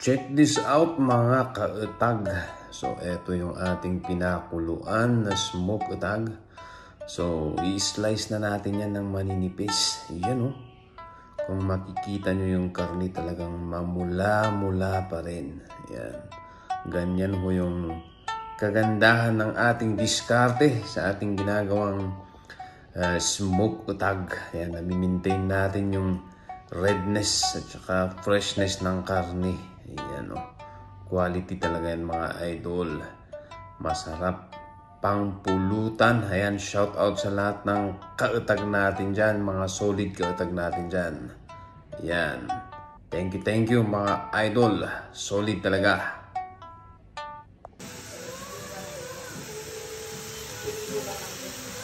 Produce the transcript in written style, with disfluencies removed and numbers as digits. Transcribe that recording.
Check this out mga kautag. So, eto yung ating pinakuluan na smoke utag. So, i-slice na natin yan ng maninipis. Yan oh. Kung makikita nyo yung karni talagang mamula-mula pa rin. Yan. Ganyan ho yung kagandahan ng ating diskarte sa ating ginagawang smoke utag. Yan, nami-maintain natin yung redness at saka freshness ng karni. Ayan o. Quality talaga yan mga idol. Masarap pang pulutan. Ayan, shout out sa lahat ng kautag natin dyan. Mga solid kautag natin dyan. Ayan. Thank you mga idol. Solid talaga.